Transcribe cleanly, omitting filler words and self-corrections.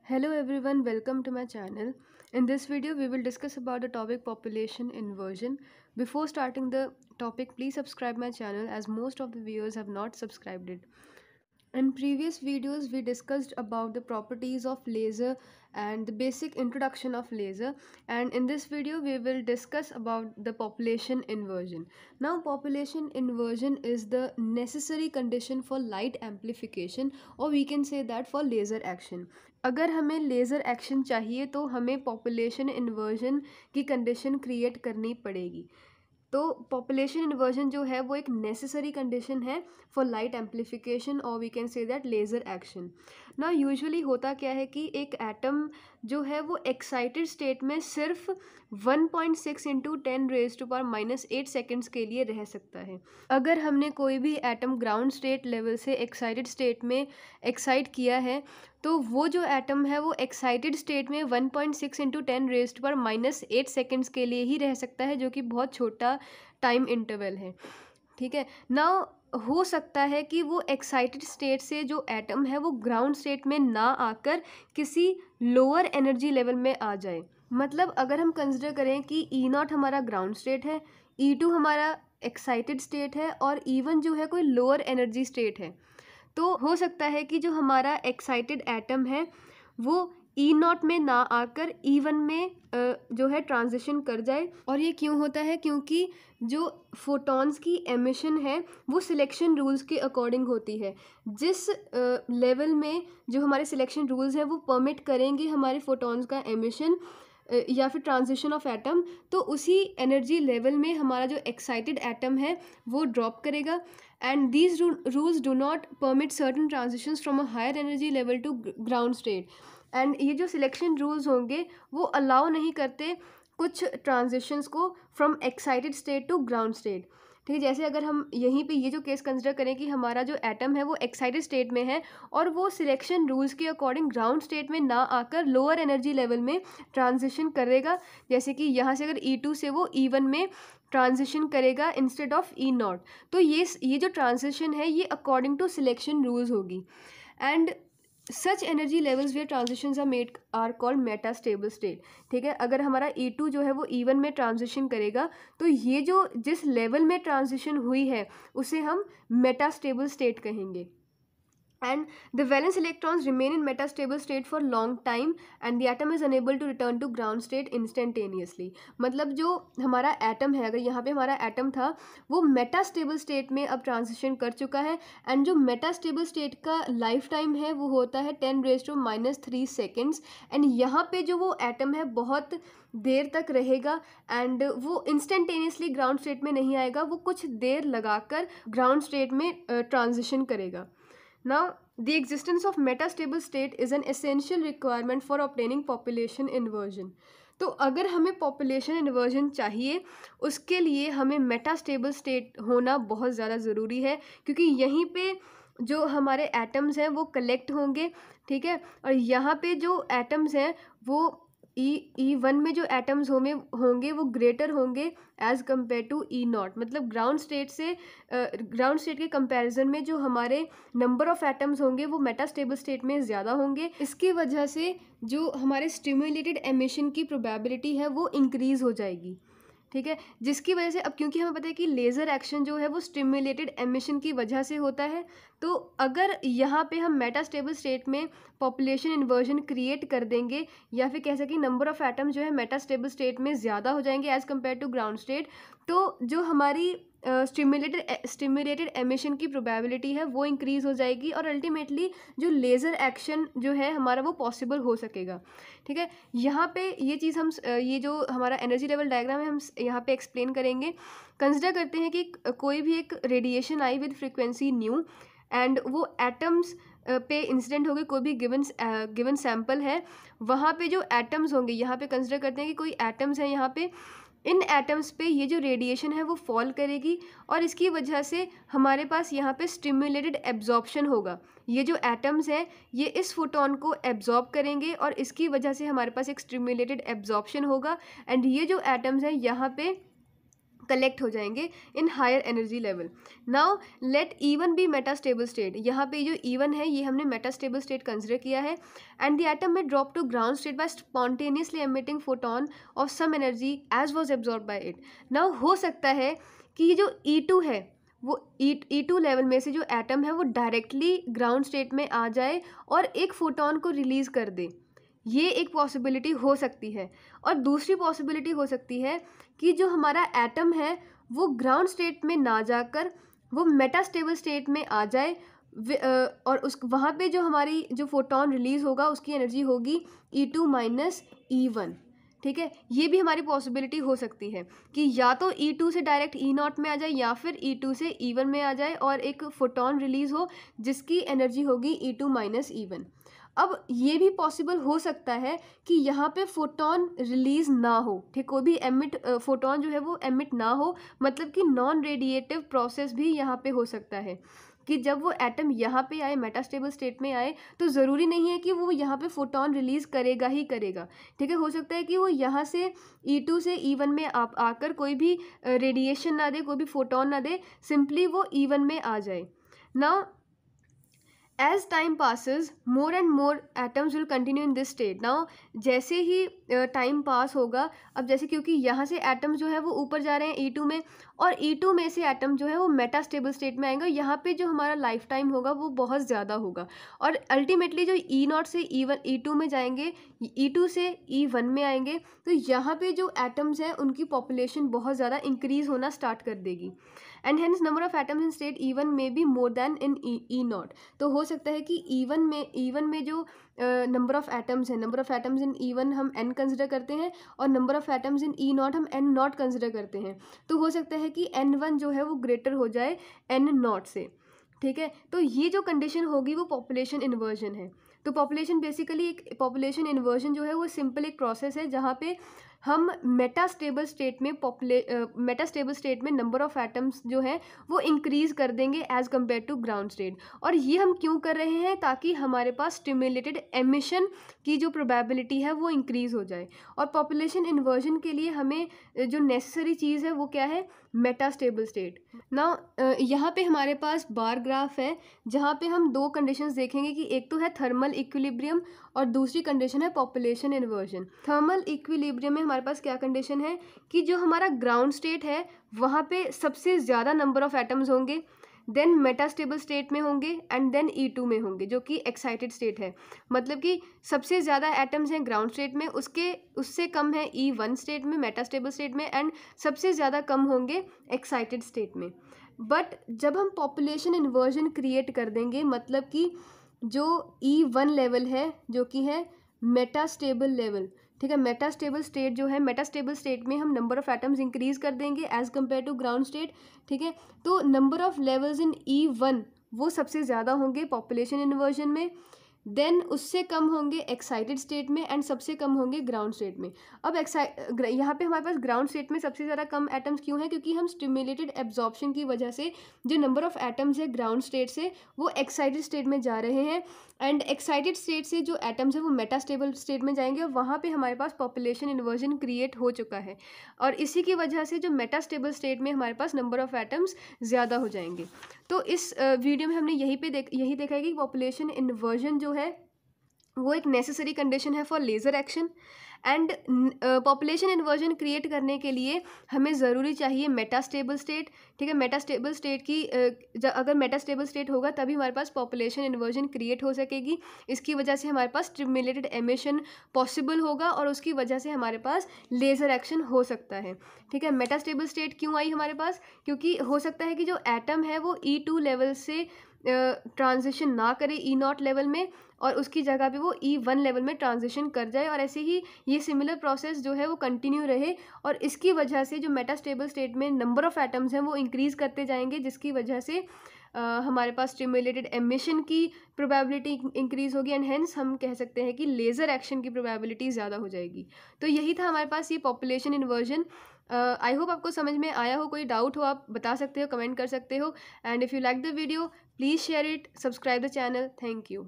Hello everyone, welcome to my channel. In this video, we will discuss about the topic population inversion. Before starting the topic, please subscribe my channel as most of the viewers have not subscribed it. In previous videos, we discussed about the properties of laser and the basic introduction of laser, and in this video we will discuss about the population inversion. Now, population inversion is the necessary condition for light amplification, or we can say that for laser action. अगर हमें laser action चाहिए तो हमें population inversion की condition create करनी पड़ेगी। तो population inversion जो है वो एक नेसेसरी कंडीशन है फॉर लाइट एम्पलीफिकेशन, और we can say that laser action. ना यूजुअली होता क्या है कि एक एटम जो है वो एक्साइटेड स्टेट में सिर्फ 1.6 इंटू 10⁻⁻8 सेकेंड्स के लिए रह सकता है। अगर हमने कोई भी एटम ग्राउंड स्टेट लेवल से एक्साइटेड स्टेट में एक्साइट किया है तो वो जो एटम है वो एक्साइटेड स्टेट में 1.6 इंटू 10⁻⁻8 सेकेंड्स के लिए ही रह सकता है, जो कि बहुत छोटा टाइम इंटरवल है। ठीक है ना, हो सकता है कि वो एक्साइटेड स्टेट से जो एटम है वो ग्राउंड स्टेट में ना आकर किसी लोअर एनर्जी लेवल में आ जाए। मतलब अगर हम कंसिडर करें कि E0 हमारा ग्राउंड स्टेट है, E2 हमारा एक्साइटेड स्टेट है और E1 जो है कोई लोअर एनर्जी स्टेट है, तो हो सकता है कि जो हमारा एक्साइटेड एटम है वो E0 में ना आकर E1 में जो है ट्रांजिशन कर जाए। और ये क्यों होता है? क्योंकि जो फोटॉन्स की एमिशन है वो सिलेक्शन रूल्स के अकॉर्डिंग होती है। जिस लेवल में जो हमारे सिलेक्शन रूल्स हैं वो परमिट करेंगे हमारे फोटॉन्स का एमिशन या फिर ट्रांजिशन ऑफ एटम, तो उसी एनर्जी लेवल में हमारा जो एक्साइटेड एटम है वो ड्रॉप करेगा। And these rules do not permit certain transitions from a higher energy level to ground state. And ये जो सिलेक्शन रूल्स होंगे वो अलाउ नहीं करते कुछ ट्रांजिशंस को from excited state to ground state. ठीक है, जैसे अगर हम यहीं पे ये जो केस कंसिडर करें कि हमारा जो एटम है वो एक्साइटेड स्टेट में है और वो सिलेक्शन रूल्स के अकॉर्डिंग ग्राउंड स्टेट में ना आकर लोअर एनर्जी लेवल में ट्रांजिशन करेगा, जैसे कि यहाँ से अगर E2 से वो E1 में ट्रांजिशन करेगा इंस्टेड ऑफ E0, तो ये जो ट्रांजिशन है ये अकॉर्डिंग टू सिलेक्शन रूल्स होगी। And such energy levels where transitions are made are called metastable state. ठीक है, अगर हमारा E2 जो है वो E1 में ट्रांजिशन करेगा तो ये जो जिस लेवल में ट्रांजिशन हुई है उसे हम मेटास्टेबल स्टेट कहेंगे। And the valence electrons remain in metastable state for long time and the atom is unable to return to ground state instantaneously। मतलब जो हमारा एटम है, अगर यहाँ पे हमारा एटम था वो मेटास्टेबल स्टेट में अब ट्रांजिशन कर चुका है, एंड जो मेटास्टेबल स्टेट का लाइफ टाइम है वो होता है 10⁻³ सेकेंड्स। एंड यहाँ पे जो वो एटम है बहुत देर तक रहेगा एंड वो इंस्टेंटेनियसली ग्राउंड स्टेट में नहीं आएगा, वो कुछ देर लगाकर ग्राउंड स्टेट में ट्रांजिशन करेगा। Now, the existence of metastable state is an essential requirement for obtaining population inversion। तो अगर हमें population inversion चाहिए उसके लिए हमें metastable state होना बहुत ज़्यादा ज़रूरी है, क्योंकि यहीं पे जो हमारे एटम्स हैं वो कलेक्ट होंगे। ठीक है, और यहाँ पे जो एटम्स हैं वो E1 में जो एटम्स होंगे वो ग्रेटर होंगे एज कम्पेयर टू E0। मतलब ग्राउंड स्टेट के कंपैरिजन में जो हमारे नंबर ऑफ एटम्स होंगे वो मेटास्टेबल स्टेट में ज़्यादा होंगे। इसकी वजह से जो हमारे स्टिमुलेटेड एमिशन की प्रोबेबिलिटी है वो इंक्रीज़ हो जाएगी। ठीक है, जिसकी वजह से अब क्योंकि हमें पता है कि लेज़र एक्शन जो है वो स्टिमुलेटेड एमिशन की वजह से होता है, तो अगर यहाँ पे हम मेटास्टेबल स्टेट में पॉपुलेशन इन्वर्जन क्रिएट कर देंगे या फिर कह सकें नंबर ऑफ एटम जो है मेटास्टेबल स्टेट में ज़्यादा हो जाएंगे as compare to ground state, तो जो हमारी स्टिमुलेटेड एमिशन की प्रोबेबिलिटी है वो इंक्रीज़ हो जाएगी और अल्टीमेटली जो लेज़र एक्शन जो है हमारा वो पॉसिबल हो सकेगा। ठीक है, यहाँ पे ये चीज़ हम ये जो हमारा एनर्जी लेवल डायग्राम है हम यहाँ पे एक्सप्लेन करेंगे। कंसिडर करते हैं कि कोई भी एक radiation I with frequency new and वो एटम्स पे इंसिडेंट हो गए, कोई भी गिवन सैम्पल है, वहाँ पे जो एटम्स होंगे, यहाँ पे कंसिडर करते हैं कि कोई एटम्स हैं यहाँ पे, इन एटम्स पे ये जो रेडिएशन है वो फॉल करेगी और इसकी वजह से हमारे पास यहाँ पे स्टिमुलेटेड एब्जॉर्प्शन होगा। ये जो एटम्स हैं ये इस फोटोन को एब्जॉर्ब करेंगे और इसकी वजह से हमारे पास एक स्टिमुलेटेड एब्जॉर्प्शन होगा। एंड ये जो एटम्स हैं यहाँ पे कलेक्ट हो जाएंगे in higher energy level. Now let E1 be metastable state. यहाँ पे जो E1 है ये हमने मेटास्टेबल स्टेट कंसिडर किया है। And the atom may drop to ground state by spontaneously emitting photon of some energy as was absorb by it. Now हो सकता है कि ये जो E2 है वो E2 लेवल में से जो एटम है वो डायरेक्टली ग्राउंड स्टेट में आ जाए और एक फोटोन को रिलीज कर दे। ये एक पॉसिबिलिटी हो सकती है। और दूसरी पॉसिबिलिटी हो सकती है कि जो हमारा एटम है वो ग्राउंड स्टेट में ना जाकर वो मेटास्टेबल स्टेट में आ जाए और उस वहाँ पे जो हमारी जो फोटोन रिलीज होगा उसकी एनर्जी होगी E2 माइनस E1। ठीक है, ये भी हमारी पॉसिबिलिटी हो सकती है कि या तो E2 से डायरेक्ट E0 में आ जाए या फिर E2 से E1 में आ जाए और एक फोटोन रिलीज हो जिसकी एनर्जी होगी E2 माइनस E1। अब ये भी पॉसिबल हो सकता है कि यहाँ पे फोटोन रिलीज ना हो। ठीक, कोई भी एमिट फोटोन जो है वो एमिट ना हो, मतलब कि नॉन रेडिएटिव प्रोसेस भी यहाँ पे हो सकता है कि जब वो एटम यहाँ पे आए मेटास्टेबल स्टेट में आए तो ज़रूरी नहीं है कि वो यहाँ पे फोटोन रिलीज़ करेगा ही करेगा। ठीक है, हो सकता है कि वो यहाँ से E2 से E1 में आकर कोई भी रेडिएशन ना दे, कोई भी फोटोन ना दे, सिंपली वो E1 में आ जाए। Now as time passes more and more atoms will continue in this state. Now जैसे ही टाइम पास होगा, अब जैसे क्योंकि यहाँ से एटम्स जो है वो ऊपर जा रहे हैं E2 में और E2 में से एटम जो है वो मेटास्टेबल स्टेट में आएंगे, यहाँ पे जो हमारा लाइफ टाइम होगा वो बहुत ज़्यादा होगा और अल्टीमेटली जो E0 से E2 में जाएंगे, E2 से E1 में आएंगे, तो यहाँ पे जो एटम्स हैं उनकी पॉपुलेशन बहुत ज़्यादा इंक्रीज होना स्टार्ट कर देगी and hence number of atoms in state E1 में be more then in E0। तो हो सकता है कि E1 में जो नंबर ऑफ एटम्स हैं, number of atoms in E1 हम n कंसिडर करते हैं और number of atoms in E0 हम n0 कंसिडर करते हैं। तो हो सकता है कि n1 जो है वो ग्रेटर हो जाए n0 से। ठीक है, तो ये जो कंडीशन होगी वो पॉपुलेशन इन्वर्जन है। तो पॉपुलेशन बेसिकली एक पॉपुलेशन इन्वर्जन जो है वो सिंपल एक प्रोसेस है जहाँ पे हम मेटास्टेबल स्टेट में नंबर ऑफ एटम्स जो है वो इंक्रीज कर देंगे as compare to ground state. और ये हम क्यों कर रहे हैं? ताकि हमारे पास स्टिमुलेटेड एमिशन की जो प्रोबेबिलिटी है वो इंक्रीज हो जाए। और पॉपुलेशन इन्वर्जन के लिए हमें जो नेसेसरी चीज़ है वो क्या है? Metastable state. नाउ यहाँ पे हमारे पास बार ग्राफ है जहाँ पे हम दो कंडीशंस देखेंगे कि एक तो है थर्मल इक्विलिब्रियम और दूसरी कंडीशन है पॉपुलेशन इन्वर्जन। थर्मल इक्विलिब्रियम में हमारे पास क्या कंडीशन है कि जो हमारा ग्राउंड स्टेट है वहाँ पे सबसे ज़्यादा नंबर ऑफ एटम्स होंगे, देन मेटास्टेबल स्टेट में होंगे एंड देन E2 में होंगे जो कि एक्साइटेड स्टेट है। मतलब कि सबसे ज़्यादा एटम्स हैं ग्राउंड स्टेट में, उससे कम है E1 स्टेट में, मेटास्टेबल स्टेट में, एंड सबसे ज़्यादा कम होंगे एक्साइटेड स्टेट में। बट जब हम पॉपुलेशन इन्वर्जन क्रिएट कर देंगे, मतलब कि जो E1 लेवल है जो कि है मेटास्टेबल लेवल, ठीक है, मेटास्टेबल स्टेट जो है, मेटास्टेबल स्टेट में हम नंबर ऑफ एटम्स इंक्रीज कर देंगे as compare to ground state. ठीक है, तो number of levels in E1 वो सबसे ज़्यादा होंगे पॉपुलेशन इन्वर्जन में, देन उससे कम होंगे एक्साइटेड स्टेट में एंड सबसे कम होंगे ग्राउंड स्टेट में। अब यहाँ पे हमारे पास ग्राउंड स्टेट में सबसे ज़्यादा कम एटम्स क्यों हैं? क्योंकि हम स्टिमुलेटेड एब्जॉर्प्शन की वजह से जो नंबर ऑफ एटम्स है ग्राउंड स्टेट से वो एक्साइटेड स्टेट में जा रहे हैं एंड एक्साइटेड स्टेट से जो एटम्स है वो मेटास्टेबल स्टेट में जाएंगे और वहाँ पे हमारे पास पॉपुलेशन इन्वर्जन क्रिएट हो चुका है और इसी की वजह से जो मेटास्टेबल स्टेट में हमारे पास नंबर ऑफ एटम्स ज़्यादा हो जाएंगे। तो इस वीडियो में हमने यही देखा है कि पॉपुलेशन इन्वर्जन जो है वो एक नेसेसरी कंडीशन है for laser action and population inversion create करने के लिए हमें ज़रूरी चाहिए मेटास्टेबल स्टेट। ठीक है, मेटास्टेबल स्टेट की अगर मेटास्टेबल स्टेट होगा तभी हमारे पास पॉपुलेशन इन्वर्जन क्रिएट हो सकेगी। इसकी वजह से हमारे पास स्टिमुलेटेड एमिशन पॉसिबल होगा और उसकी वजह से हमारे पास लेज़र एक्शन हो सकता है। ठीक है, मेटास्टेबल स्टेट क्यों आई हमारे पास? क्योंकि हो सकता है कि जो एटम है वो E2 लेवल से ट्रांजिशन ना करे E0 लेवल में और उसकी जगह पे वो E1 लेवल में ट्रांजिशन कर जाए और ऐसे ही ये सिमिलर प्रोसेस जो है वो कंटिन्यू रहे और इसकी वजह से जो मेटास्टेबल स्टेट में नंबर ऑफ एटम्स हैं वो इंक्रीज़ करते जाएंगे, जिसकी वजह से हमारे पास स्टिमुलेटेड एमिशन की प्रोबेबिलिटी इंक्रीज़ होगी एंड हेंस हम कह सकते हैं कि लेज़र एक्शन की प्रोबेबिलिटी ज़्यादा हो जाएगी। तो यही था हमारे पास ये पॉपुलेशन इन्वर्जन। आई होप आपको समझ में आया हो। कोई डाउट हो आप बता सकते हो, कमेंट कर सकते हो and if you like the video please share it, subscribe the channel. Thank you.